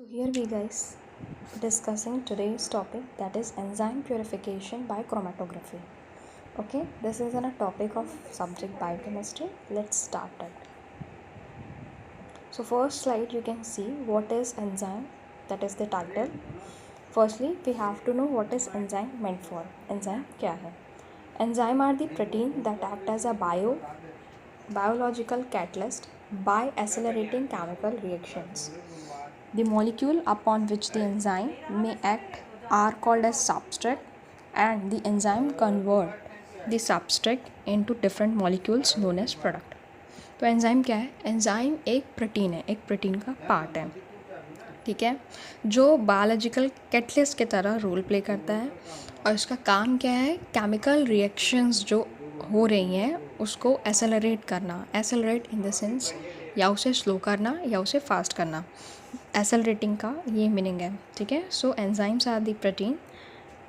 So here we guys discussing today's topic, that is enzyme purification by chromatography. Okay, this is a topic of subject biochemistry. Let's start it. So first slide you can see what is enzyme, that is the title. Firstly we have to know what is enzyme meant for. Enzyme क्या है? Enzyme are the protein that act as a biological catalyst by accelerating chemical reactions. The molecule upon which the enzyme may act are called as substrate, and the enzyme convert the substrate into different molecules known as product. तो enzyme क्या है? Enzyme एक protein है, एक protein का part है, ठीक है, जो बायोलॉजिकल कैटलिस्ट की तरह रोल प्ले करता है। और इसका काम क्या है? केमिकल रिएक्शंस जो हो रही हैं उसको एसेलरेट करना। एसेलरेट इन द सेंस या उसे स्लो करना या उसे फास्ट करना। एसेलरेटिंग का ये मीनिंग है, ठीक है। So enzymes are the protein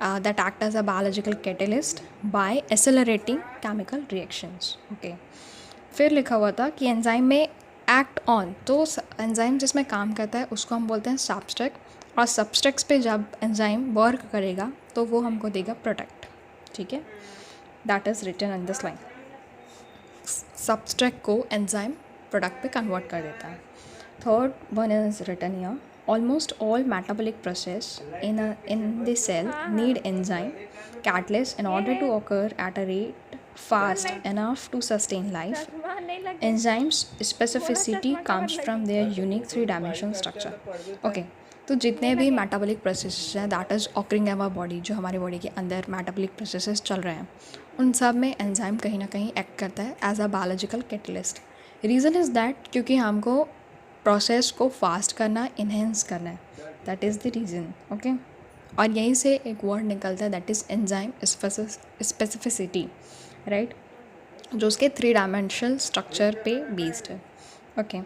that act as a biological catalyst by accelerating chemical reactions. Okay, फिर लिखा हुआ था कि एंजाइम में एक्ट ऑन, तो एंजाइम जिसमें काम करता है उसको हम बोलते हैं सब्सट्रेट, और सब्सट्रेट्स पे जब एंजाइम वर्क करेगा तो वो हमको देगा प्रोडक्ट, ठीक है। That is written in this line. Substrate को एंजाइम प्रोडक्ट पे कन्वर्ट कर देता है। Third one is written here, almost all metabolic process in the cell need enzyme catalyst in order to occur at a rate fast enough to sustain life. Enzymes specificity comes from their unique three-dimensional structure. Okay, तो जितने भी metabolic processes हैं that is occurring in our body, जो हमारी body के अंदर metabolic processes चल रहे हैं, उन सब में एंजाइम कहीं ना कहीं एक्ट करता है as a biological catalyst. Reason is that क्योंकि हमको प्रोसेस को फास्ट करना, इन्हेंस करना है, that is the reason. Okay, और यहीं से एक वर्ड निकलता है that is enzyme specificity, right, जो उसके थ्री डायमेंशनल स्ट्रक्चर पे बेस्ड है। Okay,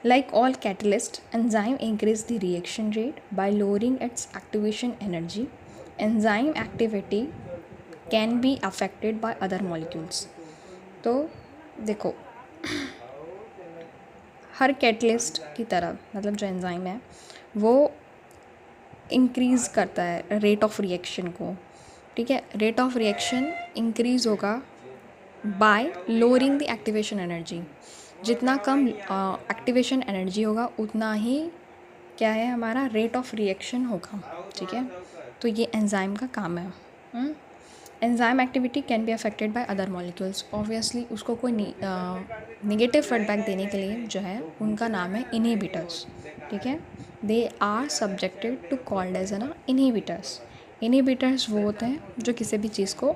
like all catalyst enzyme increase the reaction rate by lowering its activation energy. Enzyme activity can be affected by other molecules. तो देखो, हर catalyst की तरह, मतलब जो एंजाइम है वो इंक्रीज़ करता है रेट ऑफ रिएक्शन को, ठीक है। रेट ऑफ रिएक्शन इंक्रीज़ होगा bye lowering the activation energy. जितना कम एक्टिवेशन एनर्जी होगा उतना ही क्या है, हमारा रेट ऑफ रिएक्शन होगा, ठीक है। तो ये एंजाइम का काम है। Enzyme activity can be affected by other molecules. Obviously उसको कोई नेगेटिव फीडबैक देने के लिए जो है उनका नाम है इनहिबिटर्स, ठीक है। They are subjected to called as an inhibitors. Inhibitors वो होते हैं जो किसी भी चीज़ को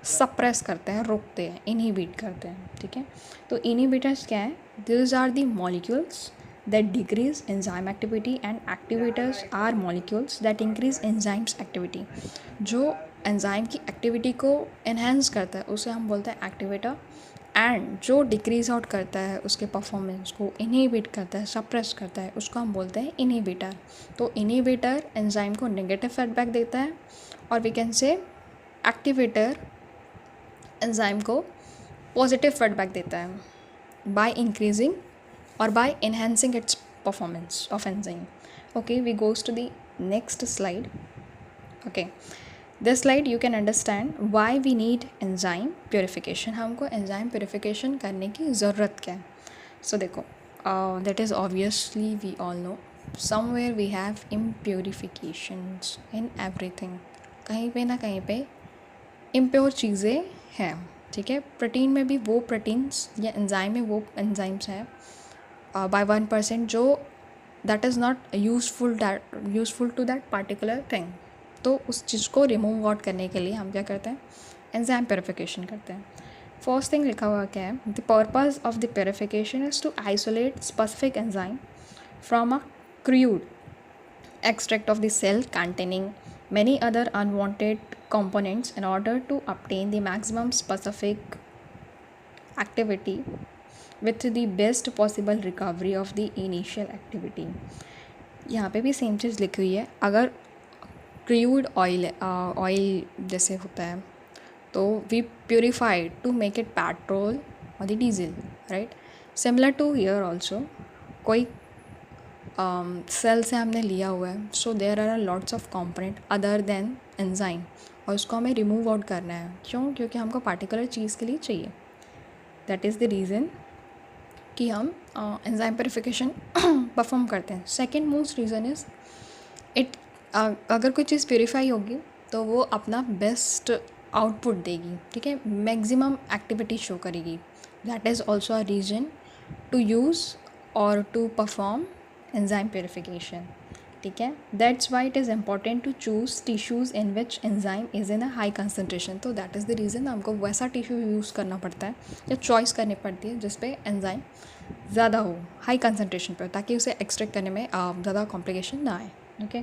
सप्रेस करते हैं, रोकते हैं, इनहिबिट करते हैं, ठीक है। तो इनहिबिटर्स क्या है? This are the molecules that decrease enzyme activity, and activators are molecules that increase enzymes activity. जो एंजाइम की एक्टिविटी को एनहेंस करता है उसे हम बोलते हैं एक्टिवेटर, एंड जो डिक्रीज आउट करता है उसके परफॉर्मेंस को, इनहिबिट करता है, सप्रेस करता है, उसको हम बोलते हैं इनहिबिटर। तो इनहिबिटर एंजाइम को नेगेटिव फीडबैक देता है, और we can say activator enzyme को पॉजिटिव फीडबैक देता है by increasing or by enhancing its performance of enzyme. Okay, we goes to the next slide. Okay, this slide you can understand why we need enzyme purification. हमको enzyme purification करने की ज़रूरत क्या है? So देखो, that is obviously we all know somewhere we have impurifications in everything. कहीं पे ना कहीं पे impure चीज़ें हैं, ठीक है। प्रोटीन में भी वो प्रोटीन्स या एंजाइम में वो एंजाइम्स हैं by 1% जो that is not useful to that particular thing. तो उस चीज़ को रिमूव आउट करने के लिए हम क्या करते हैं? एंजाइम प्योरिफिकेशन करते हैं। फर्स्ट थिंग लिखा हुआ क्या है? The purpose of the purification is to isolate specific enzyme from a crude extract of the cell containing many other unwanted components in order to obtain the maximum specific activity with the best possible recovery of the initial activity. यहाँ पे भी same चीज़ लिखी हुई है। अगर crude oil जैसे होता है तो we purified to make it petrol और the diesel, right. Similar to here also, कोई सेल से हमने लिया हुआ है, so there are lots of component other than enzyme, और उसको हमें रिमूव आउट करना है। क्यों? क्योंकि हमको पार्टिकुलर चीज़ के लिए चाहिए। दैट इज़ द रीज़न कि हम एंजाइम प्योरिफिकेशन परफॉर्म करते हैं। Second most reason is it, अगर कोई चीज़ प्योरीफाई होगी तो वो अपना बेस्ट आउटपुट देगी, ठीक है, मैक्सिमम एक्टिविटी शो करेगी। That is also a reason to use और टू परफॉर्म एंजाइम प्योरीफिकेशन, ठीक है। That's why it is important to choose tissues in which enzyme is in a high concentration. तो that is the reason हमको वैसा tissue use करना पड़ता है या चॉइस करनी पड़ती है जिस पे एंजाइम ज़्यादा हो, हाई कंसनट्रेशन पे, ताकि उसे एक्सट्रैक्ट करने में ज़्यादा कॉम्प्लिकेशन ना आए। Okay,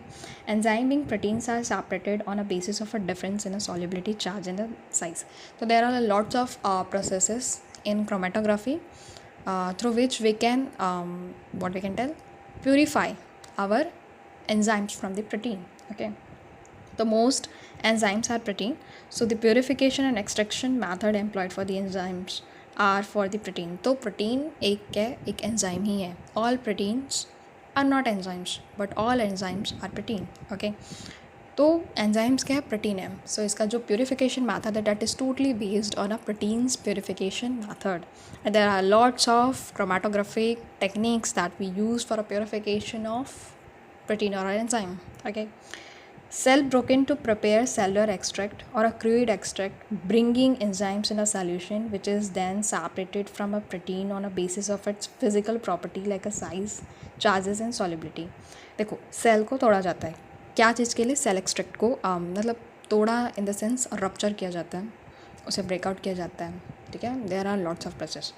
enzyme being proteins are separated on a basis of a difference in a solubility, charge, and the size. So there are lots of processes in chromatography through which we can what we can tell, purify our enzymes from the protein. Okay, the most enzymes are protein, so the purification and extraction method employed for the enzymes are for the protein. तो protein एक enzyme ही है. All proteins are not enzymes, but all enzymes are protein. Okay, तो enzymes क्या है? protein है. So इसका जो purification method है, that is totally based on a protein's purification method. And there are lots of chromatographic techniques that we use for a purification of protein or enzyme. Okay, cell broken to prepare cellular extract or a crude extract, bringing enzymes in a solution which is then separated from a protein on a basis of its physical property like a size, charges and solubility. देखो, cell को तोड़ा जाता है, क्या चीज़ के लिए? Cell extract को मतलब तोड़ा इन द सेंस रप्चर किया जाता है, उसे ब्रेकआउट किया जाता है, ठीक है। There are lots of process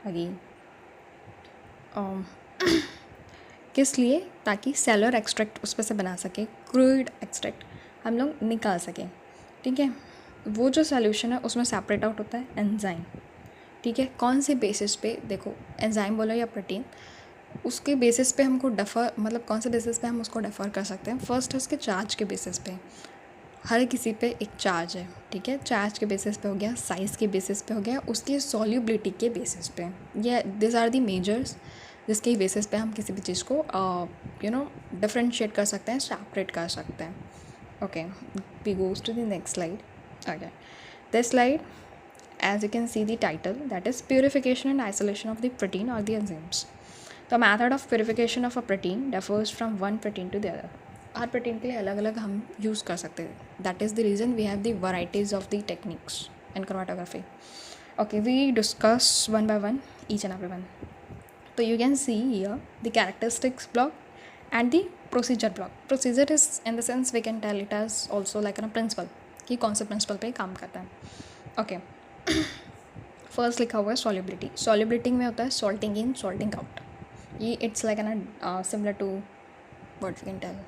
again, किस लिए? ताकि सेलुलर एक्सट्रैक्ट उस पर से बना सके, क्रूड एक्सट्रैक्ट हम लोग निकाल सकें, ठीक है। वो जो सॉल्यूशन है उसमें सेपरेट आउट होता है एंजाइम, ठीक है। कौन से बेसिस पे? देखो, एंजाइम बोलो या प्रोटीन, उसके बेसिस पे हमको डेफर, मतलब कौन से बेसिस पे हम उसको डेफर कर सकते हैं? फर्स्ट है उसके चार्ज के बेसिस पे, हर किसी पे एक चार्ज है, ठीक है। चार्ज के बेसिस पे हो गया, साइज़ के बेसिस पे हो गया, उसकी सॉल्युबिलिटी के बेसिस पे, ये दिस आर दी मेजर्स जिसके बेसिस पे हम किसी भी चीज़ को डिफरेंशिएट कर सकते हैं, सेपरेट कर सकते हैं। Okay, we goes to the next slide. Okay, this slide, as you can see the title, that is purification and isolation of the protein or the enzymes. The method of purification of a protein differs from one protein to the other. हर protein के लिए अलग अलग हम use कर सकते हैं. That is the reason we have the varieties of the techniques in chromatography. Okay, we discuss one by one each and every one. So you can see here the characteristics block and the procedure block. Procedure is in the sense we can tell it as also like a principle कि कौन से principle पे काम करता है. Okay, first लिखा हुआ है सॉल्युबिलिटी. सॉल्युबिलिटी में होता है सॉल्टिंग इन सॉल्टिंग आउट. ये it's like an similar to what we can tell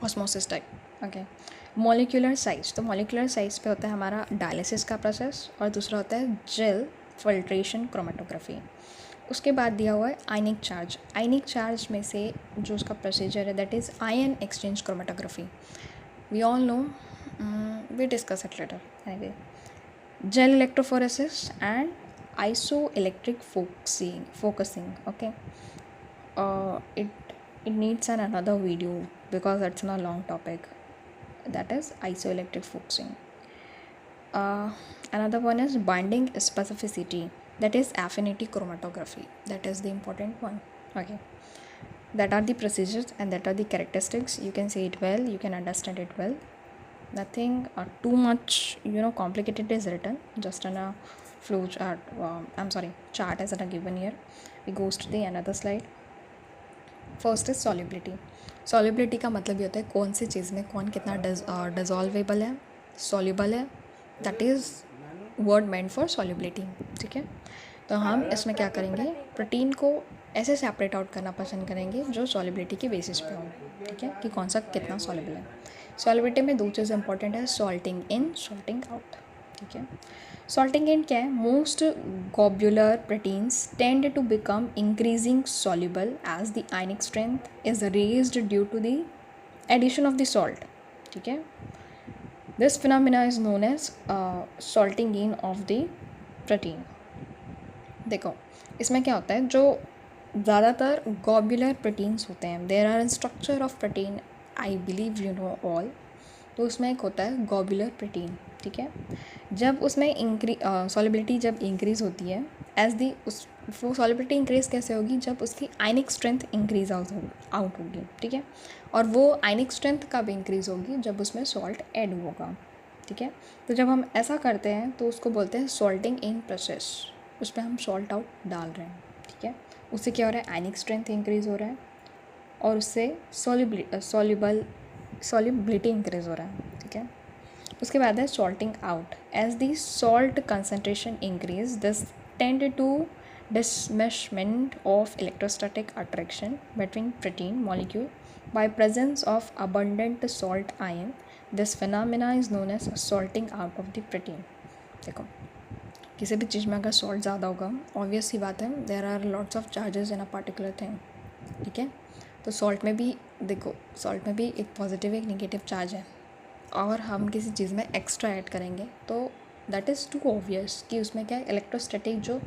osmosis type. Okay, molecular size. तो मॉलिक्यूलर साइज पे होता है हमारा डायलिसिस का प्रोसेस, और दूसरा होता है जेल फिल्ट्रेशन क्रोमेटोग्राफी. उसके बाद दिया हुआ है आयनिक चार्ज. आयनिक चार्ज में से जो उसका प्रोसीजर है that is ion exchange chromatography. We all know, we discuss it later. Anyway, gel electrophoresis and isoelectric focusing. Okay, it needs another video because it's a long topic. That is isoelectric focusing. Another one is binding specificity, that is affinity chromatography. That is the important one. Okay, that are the procedures and that are the characteristics. You can see it well, you can understand it well. Nothing too much complicated is written, just on a flow chart. Chart as a given here. We goes to the another slide. First is solubility. Solubility का मतलब ये होता है कौन सी चीज़ में कौन कितना डिजॉल्वेबल है, सॉल्युबल है. That is word meant for solubility. ठीक है, तो हम इसमें क्या करेंगे, प्रोटीन को ऐसे सेपरेट आउट करना पसंद करेंगे जो सॉल्युबिलिटी के बेसिस पे हो. ठीक है, कि कौन सा कितना सॉल्युबल है. सॉल्युबिलिटी में दो चीज़ इंपॉर्टेंट है, सॉल्टिंग इन, सॉल्टिंग आउट. ठीक है, सॉल्टिंग इन क्या है? Most globular proteins tend to become increasing soluble as the ionic strength is raised due to the addition of the salt. ठीक है, this phenomena is known as salting in of the protein. देखो, इसमें क्या होता है, जो ज़्यादातर गॉब्यूलर proteins होते हैं. There are structure of protein, I believe you know all. तो उसमें एक होता है गॉब्यूलर प्रोटीन. ठीक है, जब उसमें सॉलिबिलिटी जब इंक्रीज़ होती है एज दी उस वो सॉलिबिलिटी इंक्रीज़ कैसे होगी, जब उसकी आयनिक स्ट्रेंथ इंक्रीज आउट होगी. ठीक है, और वो आयनिक स्ट्रेंथ कब इंक्रीज़ होगी, जब उसमें सॉल्ट ऐड होगा. ठीक है, तो जब हम ऐसा करते हैं तो उसको बोलते हैं सॉल्टिंग इन प्रोसेस. उसमें हम सॉल्ट आउट डाल रहे हैं. ठीक है, उससे क्या हो रहा है, आयनिक स्ट्रेंथ इंक्रीज़ हो रहा है और उससे सॉलिबिलिटी इंक्रीज़ हो रहा है. ठीक है, उसके बाद है salting out. As the salt concentration increase this tend to dismeshment of electrostatic attraction between protein molecule by presence of abundant salt ion. This phenomena is known as salting out of the protein. देखो, किसी भी चीज़ में अगर salt ज़्यादा होगा, obvious सी बात है, there are lots of charges in a particular thing. ठीक है, तो सॉल्ट में भी देखो, सॉल्ट में भी एक पॉजिटिव एक नेगेटिव चार्ज है, और हम किसी चीज़ में एक्स्ट्रा ऐड करेंगे तो दैट इज़ टू ऑब्वियस कि उसमें क्या है, इलेक्ट्रोस्टैटिक जो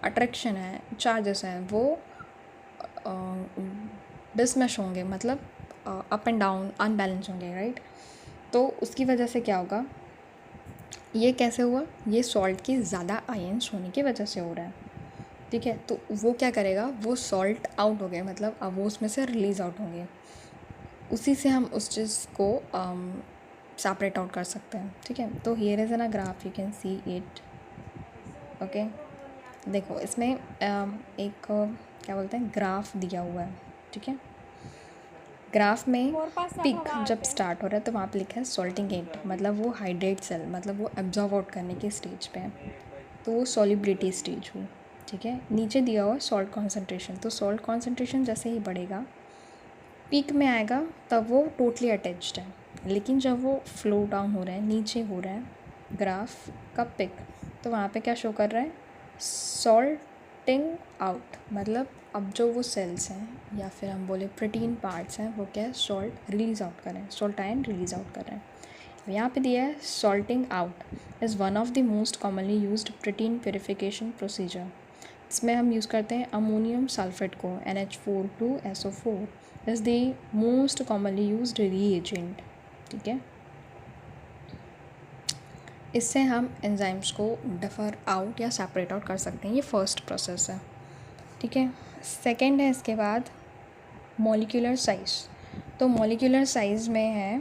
अट्रैक्शन है, चार्जेस हैं, वो डिसमैश होंगे, मतलब अप एंड डाउन अनबैलेंस होंगे. राइट, तो उसकी वजह से क्या होगा, ये कैसे हुआ, ये सॉल्ट की ज़्यादा आयन्स होने की वजह से हो रहा है. ठीक है, तो वो क्या करेगा, वो सॉल्ट आउट हो गए, मतलब अब वो उसमें से रिलीज़ आउट होंगे. उसी से हम उस चीज़ को सेपरेट आउट कर सकते हैं. ठीक है, तो here is an a graph, you can see it. Okay, देखो इसमें एक क्या बोलते हैं, ग्राफ दिया हुआ है. ठीक है, ग्राफ में पिक जब स्टार्ट हो रहा है तो वहाँ पे लिखा है सॉल्टिंग एट, मतलब वो हाइड्रेट सेल, मतलब वो एब्जॉर्ब आउट करने के स्टेज पे है, तो वो सॉलिबिलिटी स्टेज हुई. ठीक है, नीचे दिया हुआ सॉल्ट कॉन्सेंट्रेशन, तो सॉल्ट कॉन्सेंट्रेशन जैसे ही बढ़ेगा पीक में आएगा तब वो टोटली अटैच्ड है. लेकिन जब वो फ्लो डाउन हो रहा है, नीचे हो रहा है ग्राफ का पिक, तो वहाँ पे क्या शो कर रहा है, सॉल्टिंग आउट. मतलब अब जो वो सेल्स हैं या फिर हम बोले प्रोटीन पार्ट्स हैं, वो क्या है, सॉल्ट रिलीज़ आउट कर रहे हैं, सॉल्ट आयन रिलीज़ आउट कर रहे हैं. यहाँ पे दिया है salting out is one of the most commonly used protein purification procedure. इसमें हम यूज़ करते हैं अमोनियम सल्फेट को, NH4 2SO4 is the most commonly used reagent. ठीक है, इससे हम एंजाइम्स को डिफर आउट या सेपरेट आउट कर सकते हैं. ये फर्स्ट प्रोसेस है. ठीक है, सेकंड है इसके बाद मॉलिक्यूलर साइज़. तो मॉलिक्यूलर साइज़ में है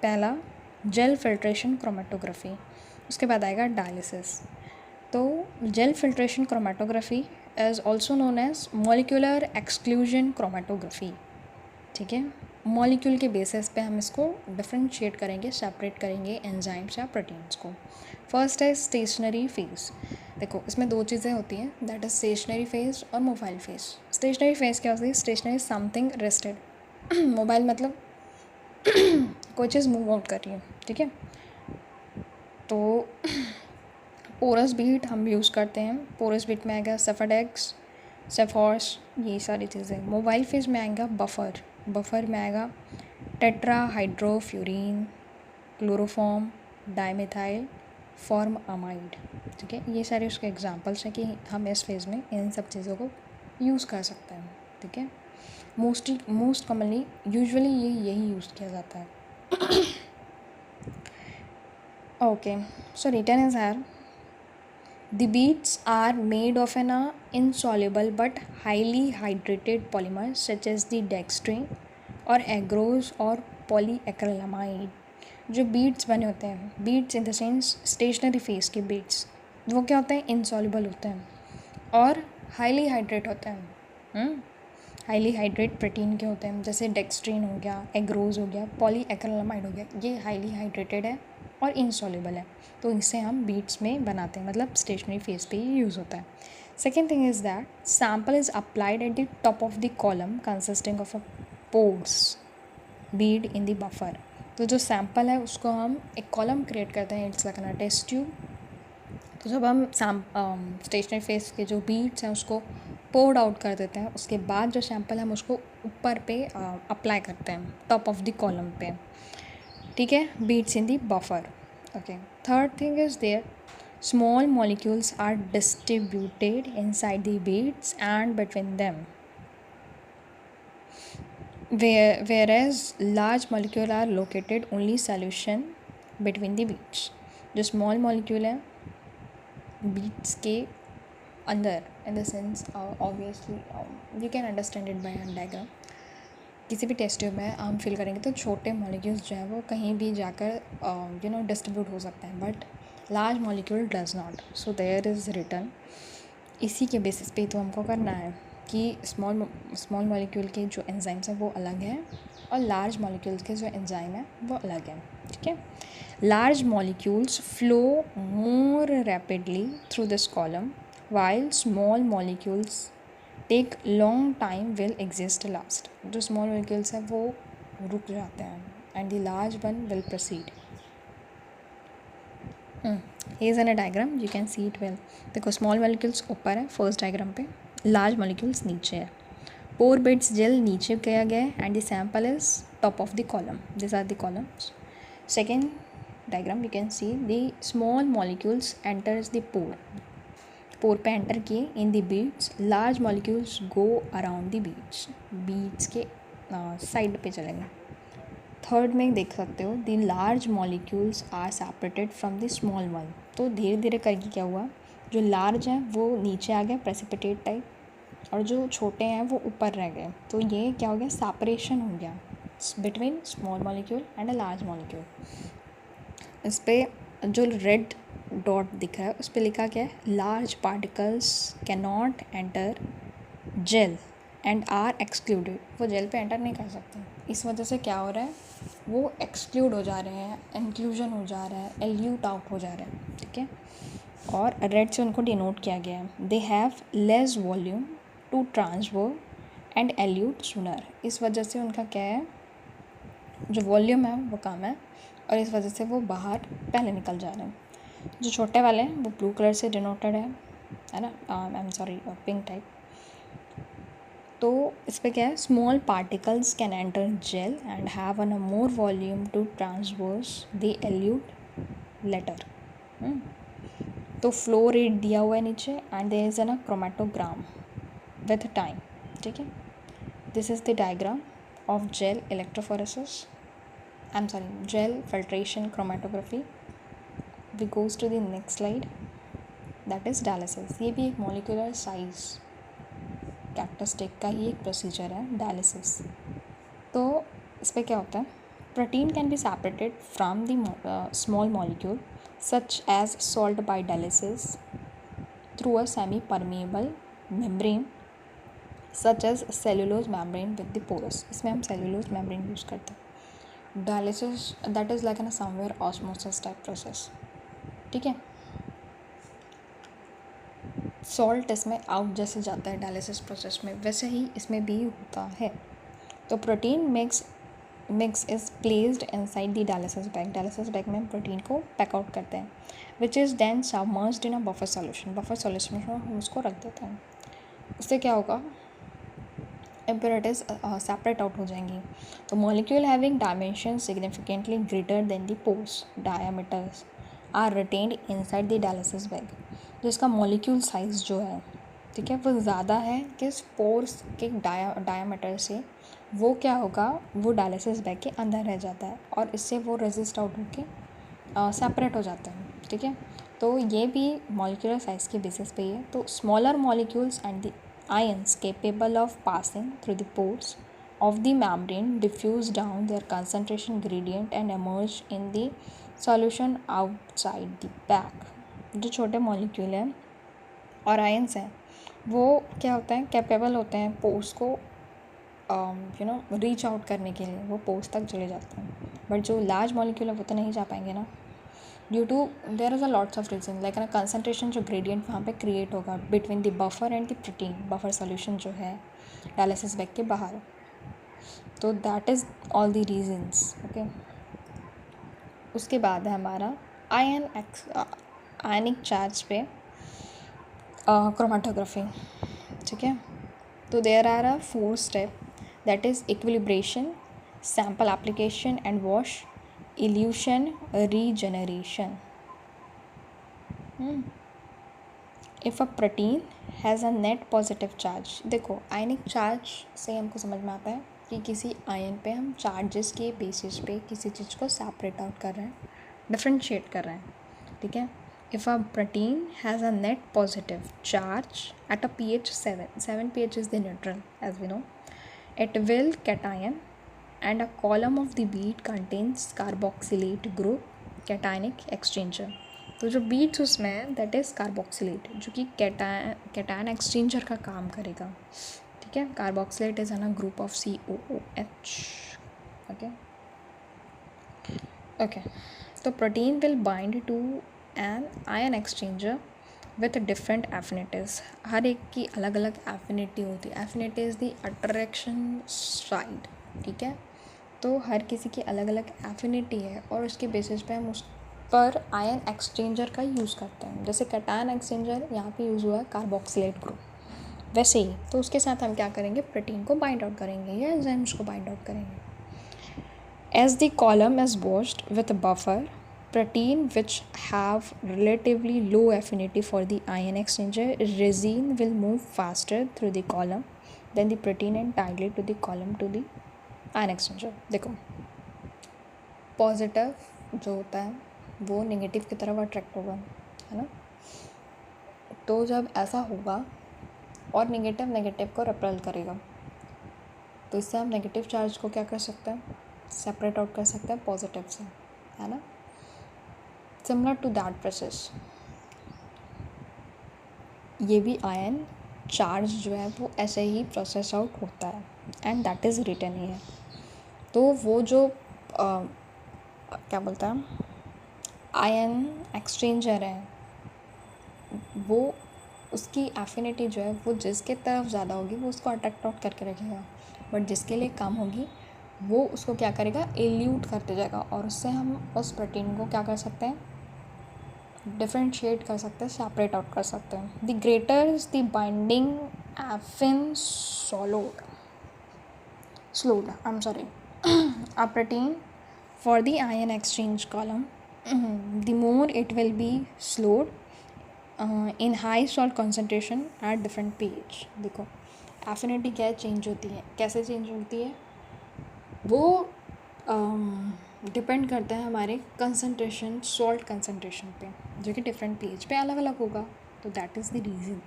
पहला जेल फिल्ट्रेशन क्रोमेटोग्राफी, उसके बाद आएगा डायलिसिस. तो gel filtration chromatography is also known as molecular exclusion chromatography. ठीक है, मॉलिक्यूल के बेसिस पे हम इसको डिफ्रेंशिएट करेंगे, सेपरेट करेंगे एंजाइम्स या प्रोटीन्स को. फर्स्ट है स्टेशनरी फेज. देखो इसमें दो चीज़ें होती हैं, दैट इज स्टेशनरी फेज और मोबाइल फेज. स्टेशनरी फेज क्या होती है, स्टेशनरी समथिंग रेस्टेड. मोबाइल मतलब कोई चीज़ मूव आउट कर रही है. ठीक है, तो पोरस बीट हम यूज़ करते हैं. पोरस बीट में आएगा सेफाडेक्स, सेफॉर्स, ये सारी चीज़ें. मोबाइल फेज में आएगा बफर. बफर में आएगा टेट्राहाइड्रोफ्यूरिन, क्लोरोफॉर्म, डाइमेथाइल फॉर्मअमाइड. ठीक है, ये सारे उसके एग्जांपल्स हैं कि हम इस फेज़ में इन सब चीज़ों को यूज़ कर सकते हैं. ठीक है, मोस्ट कॉमनली यूजुअली यही यूज़ किया जाता है. Okay, so return is here. The beads are made of an insoluble but highly hydrated polymer such as the dextrin or agarose or polyacrylamide. जो बीड्स बने होते हैं, beads in the sense stationary phase के beads, वो क्या होते हैं, insoluble होते हैं और हाईली हाइड्रेट होते हैं. हाईली हाइड्रेट प्रोटीन के होते हैं, जैसे डेक्स्ट्रीन हो गया, एग्रोज हो गया, पॉलीएक्रिलामाइड हो गया. ये हाईली हाइड्रेटेड है और इनसॉल्युबल है, तो इसे हम बीड्स में बनाते हैं, मतलब स्टेशनरी फेस पे ही यूज़ होता है. Second thing is that sample is applied at the top of the column consisting of a pores Beed in the buffer. तो जो सैम्पल है उसको हम एक कॉलम क्रिएट करते हैं, it's like an test tube. तो जब हम स्टेशनरी फेस के जो बीड्स हैं उसको पोर्ड आउट कर देते हैं, उसके बाद जो सैम्पल हम उसको ऊपर पे अप्लाई करते हैं टॉप ऑफ द कॉलम पे. ठीक है, beads in the buffer. Okay, third thing is there small molecules are distributed inside the beads and between them. whereas large molecule are located only solution between the beads. जो small molecule है beads के अंदर, in the sense obviously you can understand it by a diagram. किसी भी test tube में हम fill करेंगे तो छोटे मॉलिक्यूल्स जो है वो कहीं भी जाकर डिस्ट्रीब्यूट हो सकते हैं, but large molecule does not. So there is return. इसी के बेसिस पे तो हमको करना है कि स्मॉल मॉलिक्यूल के जो एंजाइम्स हैं वो अलग हैं और लार्ज मॉलिक्यूल्स के जो एंजाइम है वो अलग हैं. ठीक है. Large molecules flow more rapidly through this column while small molecules take long time will exist last. जो स्मॉल मॉलिक्यूल्स हैं वो रुक जाते हैं and the large one will proceed. here is a diagram, you can see it well. देखो small molecules ऊपर है first diagram पे, लार्ज मॉलिक्यूल्स नीचे है. पोर बेड्स जेल नीचे किया गया है and the sample is top of the column. This are the columns. Second diagram, you can see the small molecules enters the pore. Pore पे enter किए in the beads. Large molecules go around the beads. Beads के side पे चलेंगे. Third में देख सकते हो the large molecules are separated from the small one. तो धीरे धीरे करके क्या हुआ, जो लार्ज हैं वो नीचे आ गए प्रेसिपिटेट टाइप, और जो छोटे हैं वो ऊपर रह गए. तो ये क्या हो गया, सेपरेशन हो गया between small molecule and a large molecule. इस पर जो रेड डॉट दिख रहा है उस पर लिखा क्या है, large particles can not enter gel and are excluded. वो जेल पे एंटर नहीं कर सकते. इस वजह से क्या हो रहा है, वो एक्सक्लूड हो जा रहे हैं, इंक्लूजन हो जा रहा है, एल्यूट आउट हो जा रहे हैं. ठीक है. और रेड से उनको डिनोट किया गया है. They have less volume to transfer and elute sooner. इस वजह से उनका क्या है, जो वॉल्यूम है वो कम है और इस वजह से वो बाहर पहले निकल जा रहे हैं. जो छोटे वाले हैं वो ब्लू कलर से डिनोटेड है ना, I am sorry pink type. तो इस पर क्या है, small particles can enter gel and have an a more volume to transverse the elute later. तो फ्लो रेट दिया हुआ है नीचे and there is an chromatogram with time. ठीक है. This is the diagram of gel electrophoresis, I am sorry gel filtration chromatography. We goes to the next slide, that is dialysis. ये भी एक molecular size characteristic का ही एक procedure है dialysis. तो इस पर क्या होता है, protein can be separated from the small molecule such as salt by dialysis through a semi permeable membrane such as cellulose membrane with the porous. इसमें हम सेलुलोज मेम्ब्रेन यूज़ करते हैं. Dialysis that is like an somewhere osmosis type process. ठीक है. Salt इसमें out जैसे जाता है डायलिसिस प्रोसेस में, वैसे ही इसमें भी होता है. तो protein mix is placed inside the dialysis bag. Dialysis bag में प्रोटीन को पैक आउट करते हैं which is then submerged in a buffer solution. Buffer solution में हम उसको रख देते हैं. उससे क्या होगा, इम्प्योरिटीज सेपरेट आउट हो जाएंगी. तो molecule having dimension significantly greater than the pores diameters are retained inside the dialysis bag. जिसका मॉलिक्यूल साइज़ जो है, ठीक है, वो ज़्यादा है किस पोर्स के डायामीटर से, वो क्या होगा, वो डायलिसिस बैग के अंदर रह जाता है और इससे वो रेजिस्ट आउट होके सेपरेट हो जाता है. ठीक है. तो ये भी मॉलिक्यूलर साइज़ के बेसिस पे है. तो smaller molecules and the ions capable of passing through the pores of the membrane diffuse down their concentration gradient and emerge in the solution outside the bag. जो छोटे मॉलिक्यूल हैं और ions हैं वो क्या होता है, कैपेबल होते हैं पोर्स को रीच आउट करने के लिए, वो पोर्स तक चले जाते हैं. बट जो लार्ज मॉलिक्यूल है वो तो नहीं जा पाएंगे ना, due to there is a lots of reason. Like ना कंसनट्रेशन जो ग्रेडियंट वहाँ पे क्रिएट होगा between the buffer and the protein. Buffer solution जो है डायलिसिस बैग के बाहर. तो that is all the reasons. Okay. उसके बाद है हमारा आयनिक चार्ज पे क्रोमेटोग्राफी. ठीक है. तो there are a 4 step, that is equilibration, sample application and wash, elution, regeneration. If a protein has a net positive charge. देखो आयनिक चार्ज से हमको समझ में आता है कि किसी आयन पे हम चार्जेस के बेसिस पे किसी चीज़ को सेपरेट आउट कर रहे हैं, डिफ्रेंशिएट कर रहे हैं, ठीक है. If a protein has a net positive charge at a pH 7 pH is the neutral as we know, it will cation and a column of the bead contains carboxylate group cationic exchanger. तो जो beads उसमें है that is carboxylate, जो कि cation exchanger का काम करेगा, ठीक है. Carboxylate is a group of COOH. Okay okay. तो protein will bind to an ion exchanger with different affinities. हर एक की अलग अलग एफिनिटी होती है. Affinity is the attraction side, ठीक है. तो हर किसी की अलग अलग एफिनिटी है और उसके बेसिस पे हम उस पर आयन एक्सचेंजर का यूज़ करते हैं. जैसे कैटायन एक्सचेंजर यहाँ पे यूज़ हुआ है कार्बोक्सिलेट ग्रुप, वैसे ही तो उसके साथ हम क्या करेंगे, प्रोटीन को बाइंड आउट करेंगे या एंजाइम्स को बाइंड आउट करेंगे. As the column is bossed with buffer, protein which have relatively low affinity for the ion exchanger resin will move faster through the column than the protein and tightly to the column to the ion exchanger. देखो positive जो होता है वो negative की तरफ attract होगा, है ना. तो जब ऐसा होगा और नेगेटिव नेगेटिव को रिपेल करेगा, तो इससे हम नेगेटिव चार्ज को क्या कर सकते हैं, सेपरेट आउट कर सकते हैं पॉजिटिव से, है ना. सिमिलर टू दैट प्रोसेस ये भी आयन चार्ज जो है वो ऐसे ही प्रोसेस आउट होता है एंड दैट इज़ रिटन ही है. तो वो जो क्या बोलता है आयन एक्सचेंजर है, वो उसकी एफिनिटी जो है वो जिसके तरफ ज़्यादा होगी वो उसको अट्रैक्ट आउट करके रखेगा, बट जिसके लिए कम होगी वो उसको क्या करेगा, एल्यूट करते जाएगा. और उससे हम उस प्रोटीन को क्या कर सकते हैं, डिफ्रेंशिएट कर सकते हैं, सेपरेट आउट कर सकते हैं. The greater is the binding एफिन slowed I'm sorry a protein for the ion exchange column, the more it will be slowed in high salt concentration at different pH. देखो affinity क्या change होती है, कैसे change होती है, वो depend करता है हमारे कंसनट्रेशन, सॉल्ट कंसनट्रेशन पे, जो कि डिफरेंट pH पे अलग अलग होगा. तो that is the reason.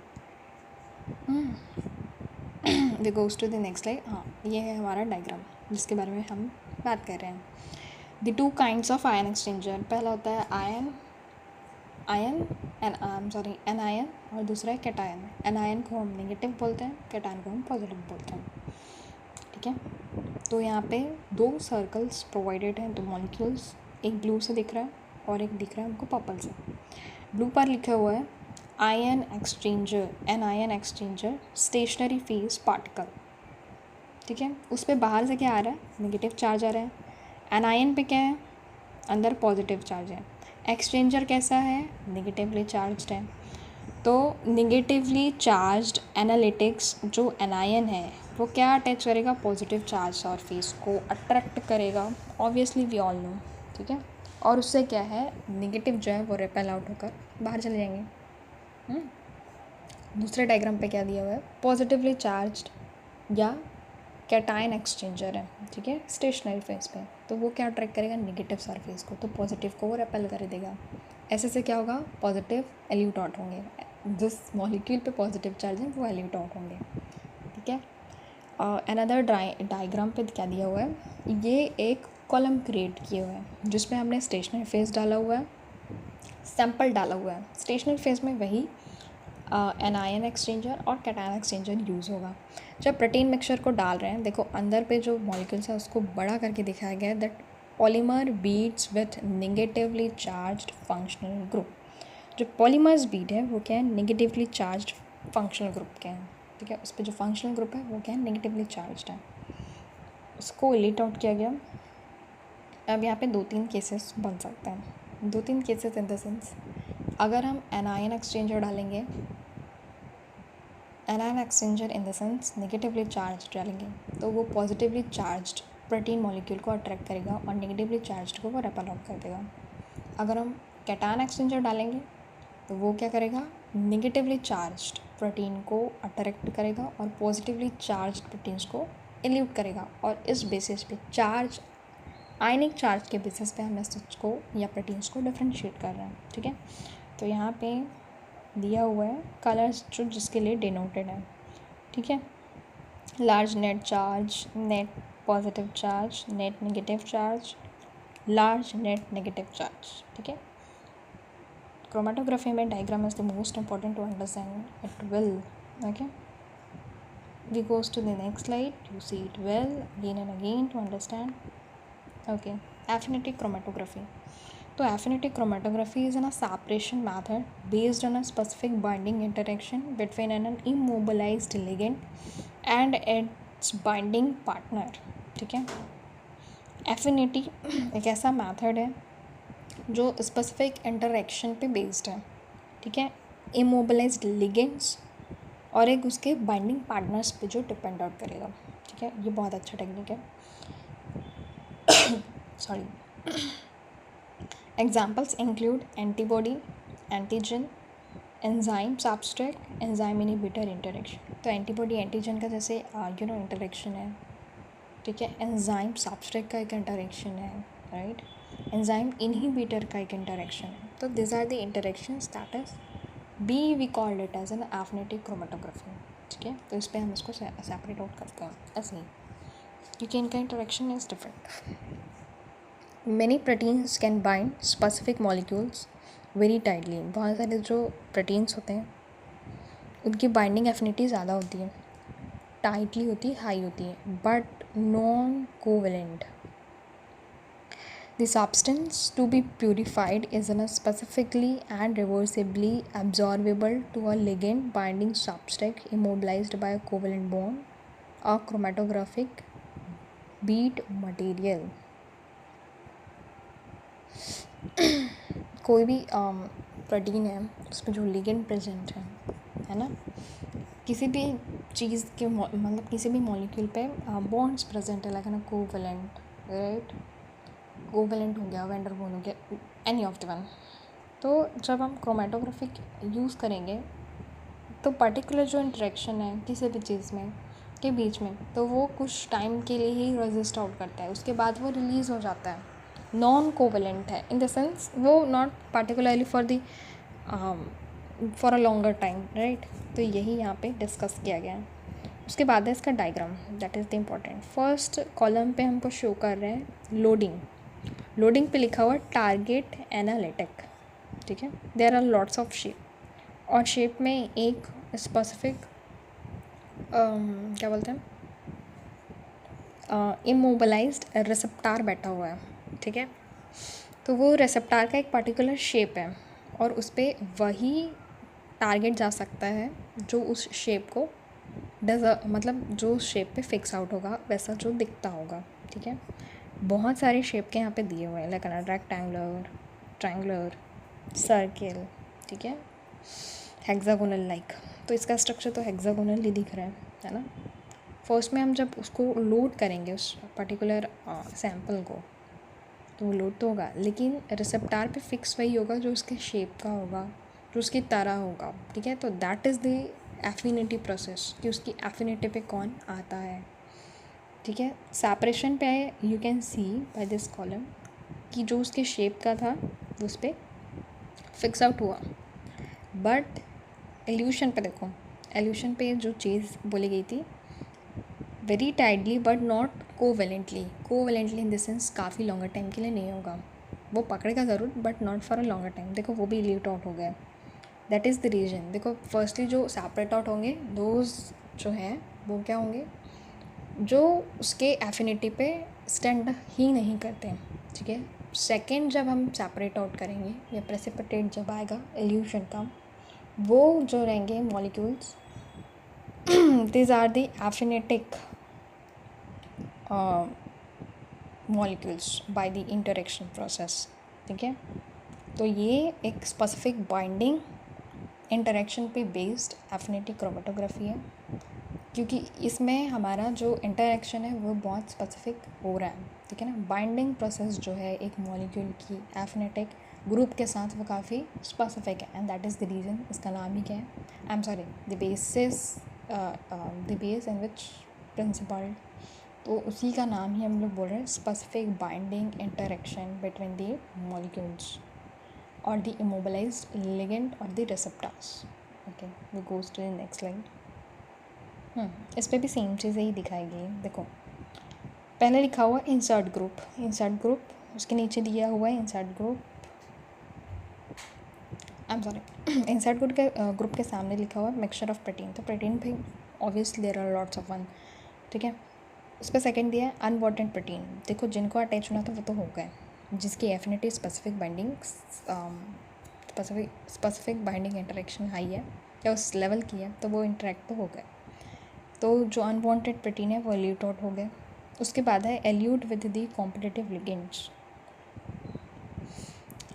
We goes to the next slide. हाँ, ये है हमारा डायग्राम जिसके बारे में हम बात कर रहे हैं. The two kinds of ion exchanger, पहला होता है एन आयन और दूसरा है कैटायन. एन आयन को हम नेगेटिव बोलते हैं, कैटायन को हम पॉजिटिव बोलते हैं, ठीक है. तो यहाँ पे दो सर्कल्स प्रोवाइडेड हैं, दो मॉलिक्यूल्स, एक ब्लू से दिख रहा है और एक दिख रहा है हमको पर्पल से. ब्लू पर लिखा हुआ है ion exchanger, an ion exchanger stationary phase particle, ठीक है. उस पर बाहर से क्या आ रहा है, नेगेटिव चार्ज आ रहा है. एन आयन पे क्या है, अंदर पॉजिटिव चार्ज है. एक्सचेंजर कैसा है, नेगेटिवली चार्ज्ड है. तो नेगेटिवली चार्ज्ड एनालिटिक्स जो एनायन है वो क्या अटैच करेगा, पॉजिटिव चार्ज सरफेस को अट्रैक्ट करेगा, ऑब्वियसली वी ऑल नो, ठीक है. और उससे क्या है, नेगेटिव जो है वो रिपेल आउट होकर बाहर चले जाएंगे. दूसरे डायग्राम पे क्या दिया हुआ है, पॉजिटिवली चार्ज्ड या कैटायन एक्सचेंजर है, ठीक है, स्टेशनरी फेस पे. तो वो क्या अट्रैक्ट करेगा, नेगेटिव सरफेस को, तो पॉजिटिव को वो रिपेल कर देगा. ऐसे से क्या होगा, पॉजिटिव एल्यूट आउट होंगे. जिस मॉलिक्यूल पे पॉजिटिव चार्ज है वो एल्यूट आउट होंगे, ठीक है. अनदर डायग्राम पे क्या दिया हुआ है, ये एक कॉलम क्रिएट किए हुए हैं जिसमें हमने स्टेशनरी फेस डाला हुआ है, सैम्पल डाला हुआ है. स्टेशनरी फेस में वही एनायन एक्सचेंजर और कैटायन एक्सचेंजर यूज़ होगा. जब प्रोटीन मिक्सचर को डाल रहे हैं, देखो अंदर पे जो मॉलिक्यूल्स है उसको बड़ा करके दिखाया गया है that polymer beads with negatively charged functional group. जो पॉलीमर्स बीड है वो क्या है, नेगेटिवली चार्ज्ड फंक्शनल ग्रुप के हैं, ठीक है. उस पर जो फंक्शनल ग्रुप है वो क्या है, नेगेटिवली चार्ज्ड है. उसको एलिट आउट किया गया. अब यहाँ पे 2-3 केसेस बन सकते हैं. 2-3 केसेस इन द सेंस, अगर हम एनायन एक्सचेंजर डालेंगे, anion exchanger in the sense negatively charge डालेंगे, तो वो पॉजिटिवली चार्ज्ड प्रोटीन मॉलिक्यूल को अट्रैक्ट करेगा और नेगेटिवली चार्ज्ड को वो रेपेल आउट कर देगा. अगर हम कैटायन एक्सचेंजर डालेंगे तो वो क्या करेगा, नेगेटिवली चार्ज्ड प्रोटीन को अट्रैक्ट करेगा और पॉजिटिवली चार्ज्ड प्रोटीन्स को एल्यूट करेगा, और इस बेसिस पे चार्ज, आयनिक चार्ज के बेसिस पे हम एसिड्स को या प्रोटीन्स को डिफ्रेंशिएट कर रहे हैं, ठीक है। तो यहाँ पे दिया हुआ है कलर्स जो जिसके लिए डिनोटेड है, ठीक है। Large net charge, net positive charge, net negative charge, large net negative charge, ठीक है। क्रोमेटोग्राफी में diagram is the most important to understand it well, okay. We goes to the next slide, you see it well again and again to understand, okay. Affinity chromatography. So affinity chromatography is a separation method based on a specific binding interaction between an immobilized ligand and its binding partner, ठीक है। Affinity एक ऐसा method है जो specific interaction पे based है, ठीक है, इमोबिलाइज्ड लिगेंड्स और एक उसके बाइंडिंग पार्टनर्स पे जो डिपेंड आउट करेगा, ठीक है। ये बहुत अच्छा टेक्निक है, sorry. Examples include antibody, antigen, enzyme substrate, enzyme inhibitor interaction. तो एंटीबॉडी एंटीजन का जैसे इंटरेक्शन है, ठीक है। एंजाइम सब्सट्रेट का एक इंटरेक्शन है, राइट। एंजाइम इनहिबिटर का एक इंटरेक्शन है। तो this are the interactions that is be we called it as an affinity chromatography, ठीक है। तो इस पर हम इसको सेपरेट आउट करते हैं ऐसे ही, क्योंकि इनका interaction is different. Many proteins can bind specific molecules very tightly. बहुत सारे जो प्रोटीन्स होते हैं उनकी बाइंडिंग एफिनिटी ज़्यादा होती है, टाइटली होती है, हाई होती है, but non covalent. The substance to be purified is a specifically and reversibly absorbable to a ligand binding substrate immobilized by a covalent bond, a chromatographic bead material. कोई भी protein है उसमें जो ligand present है ना, किसी भी चीज़ के मतलब किसी भी मॉलिक्यूल पे बॉन्ड्स प्रेजेंट है, लाइक ना कोवेलेंट, राइट, कोवेलेंट हो गया, वैन डर वाल्स हो गया, एनी ऑफ द वन। तो जब हम क्रोमेटोग्राफी यूज़ करेंगे तो पर्टिकुलर जो इंटरेक्शन है किसी भी चीज़ में के बीच में, तो वो कुछ टाइम के लिए ही रेजिस्ट आउट करता है, उसके बाद वो रिलीज़ हो जाता है। नॉन कोवेलेंट है इन द सेंस वो not particularly for a longer time, right. तो यही यहाँ पे डिस्कस किया गया है। उसके बाद है इसका diagram, that is the important. First column पे हमको शो कर रहे हैं लोडिंग। लोडिंग पे लिखा हुआ टारगेट एनालिटिक, ठीक है। There are lots of shape, और शेप में एक स्पेसिफिक क्या बोलते हैं इमोबिलाइज्ड रिसेप्टार बैठा हुआ है, ठीक है। तो वो रिसेप्टार का एक पर्टिकुलर शेप है और उस पर वही टारगेट जा सकता है जो उस शेप को मतलब जो उस शेप पे फिक्स आउट होगा, वैसा जो दिखता होगा, ठीक है। बहुत सारे शेप के यहाँ पे दिए हुए हैं, लाइक रेक्टेंगुलर, ट्रायंगुलर, सर्किल, ठीक है, हेक्सागोनल लाइक। तो इसका स्ट्रक्चर तो हेक्सागोनल ही दिख रहा है ना। फर्स्ट में हम जब उसको लोड करेंगे उस पर्टिकुलर सैम्पल को, तो वो लोड तो होगा, लेकिन रिसेप्टार पे फिक्स वही होगा जो उसके शेप का होगा, जो उसकी तरह होगा, ठीक है। तो that is the affinity process, कि उसकी एफिनिटी पे कौन आता है, ठीक है। सेपरेशन पे you can see by this column कि जो उसके शेप का था वो उस पर फिक्स आउट हुआ, बट एल्यूशन पे देखो, एल्यूशन पे जो चीज़ बोली गई थी very tightly but not covalently. Covalently in the sense काफ़ी लॉन्गर टाइम के लिए नहीं होगा, वो पकड़ेगा ज़रूर but not for a longer time. देखो वो भी लीट आउट हो गया, दैट इज़ द रीजन। देखो फर्स्टली जो सेपरेट आउट होंगे दोज जो हैं वो क्या होंगे, जो उसके एफिनिटी पे स्टैंड ही नहीं करते, ठीक है। सेकेंड जब हम सेपरेट आउट करेंगे या प्रेसिपिटेट जब आएगा एल्यूशन का, वो जो रहेंगे molecules these are the affinitic molecules by the interaction process, ठीक है। तो ये एक स्पेसिफिक बाइंडिंग इंटरेक्शन पे बेस्ड एफिनिटी क्रोमेटोग्राफी है, क्योंकि इसमें हमारा जो इंटरेक्शन है वो बहुत स्पेसिफिक हो रहा है, ठीक है ना। बाइंडिंग प्रोसेस जो है एक मॉलिक्यूल की एफिनेटिक ग्रुप के साथ वो काफ़ी स्पेसिफिक है, and that is the reason इसका नाम ही क्या है, आई am sorry, the basis the base in which principle तो उसी का नाम ही हम लोग बोल रहे हैं specific binding interaction between the molecules और द इमोबिलाइज्ड लिगेंड और the receptors. Okay, we goes to the next slide. इस पर भी सेम चीज़ें ही दिखाएगी। देखो, पहले लिखा हुआ इंसर्ट ग्रुप, उसके नीचे दिया हुआ है इंसर्ट ग्रुप, इंसर्ट ग्रुप के सामने लिखा हुआ है मिक्सचर ऑफ प्रोटीन। तो प्रोटीन भी obviously there are lots of one, ठीक है। उस पर सेकेंड दिया है अनवांटेड प्रोटीन। देखो, जिनको अटैच होना था वो तो हो गए, जिसकी affinity specific binding interaction high है या उस लेवल की है, तो वो इंटरेक्ट तो हो गए। तो जो अनवांटेड प्रोटीन है वो एल्यूट आउट हो गए। उसके बाद है elute with the competitive ligands,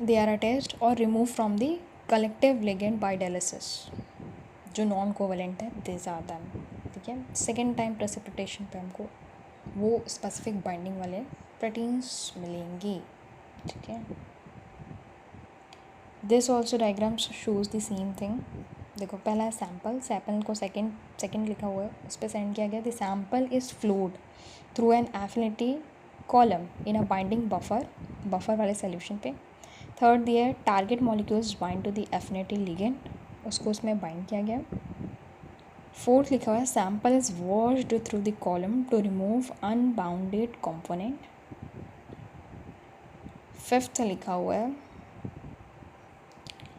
they are attached और remove from the collective ligand by dialysis. जो नॉन कोवेलेंट है दिस आर देम, ठीक है। सेकेंड टाइम प्रेसिपिटेशन पे हमको वो स्पेसिफिक बाइंडिंग वाले प्रोटीन्स मिलेंगी, ठीक है। This also diagrams shows the same thing. देखो, पहला है सैंपल को सेकेंड लिखा हुआ है, उस पर सेंड किया गया। The sample is flowed through an affinity column in a binding buffer वाले सोल्यूशन पे। थर्ड दिया है target molecules bind to the affinity ligand, उसको उसमें बाइंड किया गया। फोर्थ लिखा हुआ है sample is washed through the column to remove unbounded component. Fifth लिखा हुआ है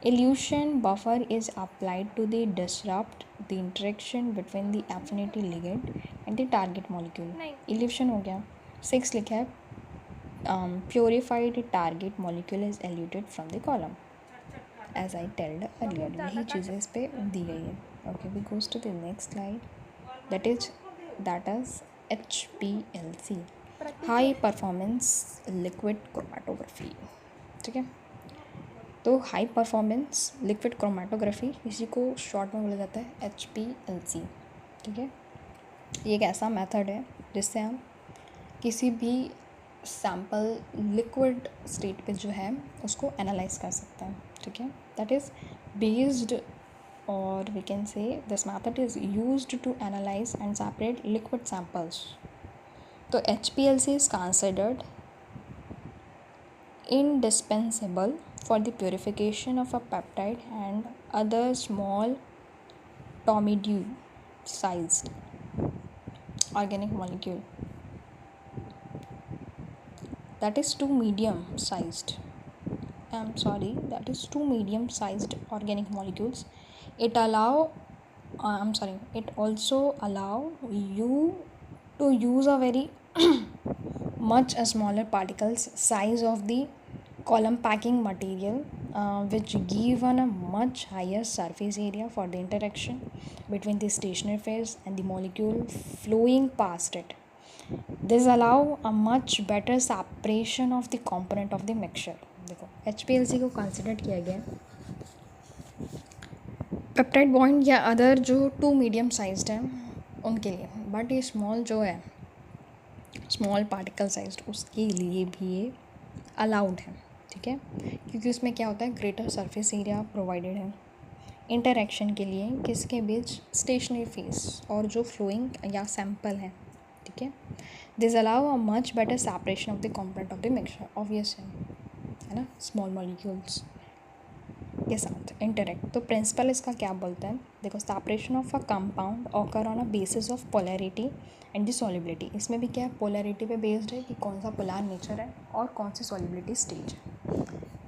elution buffer is applied to the disrupt the interaction between the affinity ligand and the target molecule. Evolution हो गया। सिक्स लिखा है purified target molecule is eluted from the column, as I told earlier. यही चीज़ें इस पर दी गई है। Okay, we goes to the next slide, that is HPLC, high performance liquid chromatography, ठीक है। तो हाई परफॉर्मेंस लिक्विड क्रोमेटोग्राफी, इसी को शॉर्ट में बोला जाता है HPLC, ठीक है। ये एक ऐसा मेथड है जिससे हम किसी भी सैम्पल लिक्विड स्टेट पे जो है उसको एनालाइज कर सकते हैं, ठीक है। दैट इज़ बेस्ड, और we can say this method is used to analyze and separate liquid samples. तो HPLC is considered indispensable for the purification of a peptide and other small tomidue sized organic molecule, that is two medium sized organic molecules. It also allow you to use a very much smaller particles size of the column packing material, which give on a much higher surface area for the interaction between the stationary phase and the molecule flowing past it. This allow a much better separation of the component of the mixture. देखो, HPLC को consider किया गया peptide bond या other जो to medium sized हैं उनके लिए, but ये स्मॉल जो है स्मॉल पार्टिकल साइज्ड उसके लिए भी ये अलाउड है, ठीक है। क्योंकि उसमें क्या होता है, ग्रेटर सरफेस एरिया प्रोवाइडेड है इंटरेक्शन के लिए किसके बीच, स्टेशनरी फेस और जो फ्लोइंग या सैंपल है, ठीक है। This allow a much better separation of the component of the mixture, obvious है ना, स्मॉल मॉलिक्यूल्स के साथ इंटरेक्ट। तो प्रिंसिपल इसका क्या बोलता है, देखो, separation of a compound occur on a basis of polarity and the solubility. इसमें भी क्या है, पोलैरिटी पे बेस्ड है कि कौन सा पोलर नेचर है और कौन सी सॉल्युबिलिटी स्टेज है,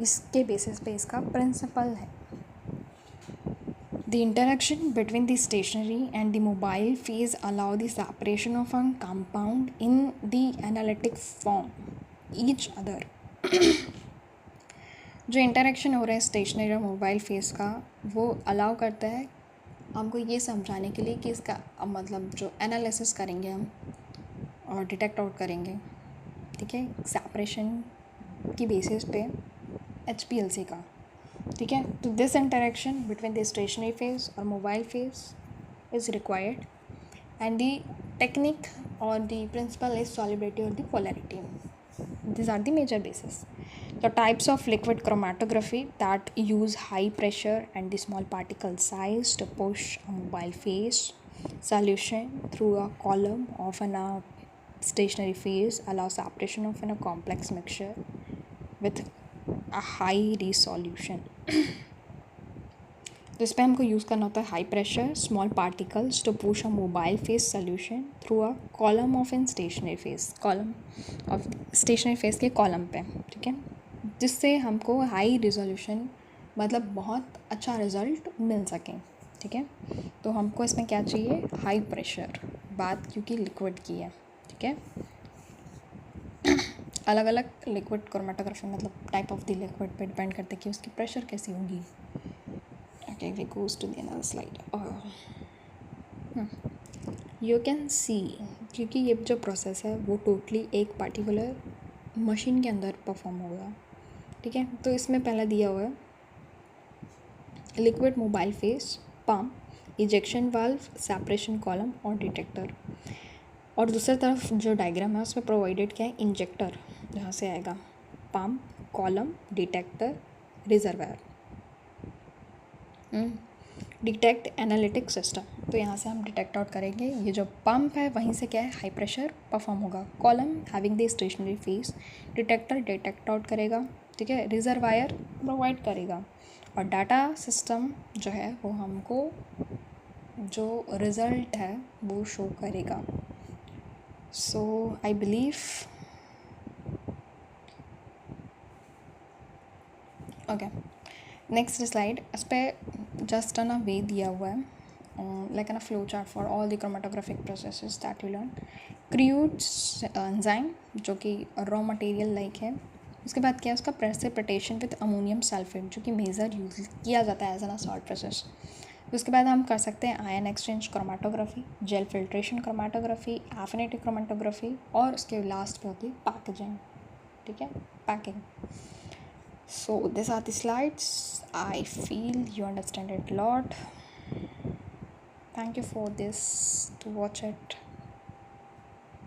इसके बेसिस पे इसका प्रिंसिपल है। The interaction between the stationary and the mobile phase allow the separation of a compound in the analytic form each other. जो इंटरेक्शन हो रहा है स्टेशनरी और मोबाइल फेस का, वो अलाउ करता है हमको ये समझाने के लिए कि इसका मतलब जो एनालिसिस करेंगे हम और डिटेक्ट आउट करेंगे, ठीक है, सेपरेशन की बेसिस पे HPLC का, ठीक है। तो this interaction between the stationary phase और mobile phase is required and the technique और द प्रिंसिपल इज सॉल्युबिलिटी और the polarity. These are the major bases. The types of liquid chromatography that use high pressure and the small particle size to push a mobile phase solution through a column of a stationary phase allows separation of in a complex mixture with a high resolution. तो इस पर हमको use करना होता है high pressure small particles to push a mobile phase solution through a column of in stationary phase, column of stationary phase के column पे, ठीक है, जिससे हमको हाई रिजोल्यूशन मतलब बहुत अच्छा रिज़ल्ट मिल सके, ठीक है। तो हमको इसमें क्या चाहिए, हाई प्रेशर, बात क्योंकि लिक्विड की है, ठीक है। अलग अलग लिक्विड क्रोमेटोग्राफी मतलब टाइप ऑफ द लिक्विड पे डिपेंड करता है कि उसकी प्रेशर कैसी होगी। Okay, we goes to the another slide. You can see क्योंकि ये जो प्रोसेस है वो टोटली एक पार्टिकुलर मशीन के अंदर परफॉर्म होगा, ठीक है। तो इसमें पहला दिया हुआ है liquid mobile face, pump, ejection valve, separation column और डिटेक्टर। और दूसरी तरफ जो डायग्राम है उसमें प्रोवाइडेड क्या है, इंजेक्टर जहाँ से आएगा, pump, column, detector, reservoir, detect analytic system. तो यहाँ से हम डिटेक्ट आउट करेंगे, ये जो पंप है वहीं से क्या है, हाई प्रेशर परफॉर्म होगा, column having the stationary phase, detector detect out करेगा, ठीक है, रिजर्वायर प्रोवाइड करेगा, और डाटा सिस्टम जो है वो हमको जो रिज़ल्ट है वो शो करेगा। So I believe okay, next slide, इस पर जस्ट ना वे दिया हुआ है लाइक ना flow chart for all the chromatographic processes that you learn. Crudes enzyme जो कि रॉ मटेरियल लाइक है, उसके बाद क्या है उसका प्रेसिपिटेशन विद अमोनियम सल्फेट जो कि मेजर यूज किया जाता है एज एन सॉल्ट प्रोसेस। उसके बाद हम कर सकते हैं ion exchange chromatography, gel filtration chromatography, affinity chromatography, और उसके लास्ट पे होती है पैकेजिंग, ठीक है, packing. So these are the slides. I feel you understand it a lot. Thank you for this to watch it.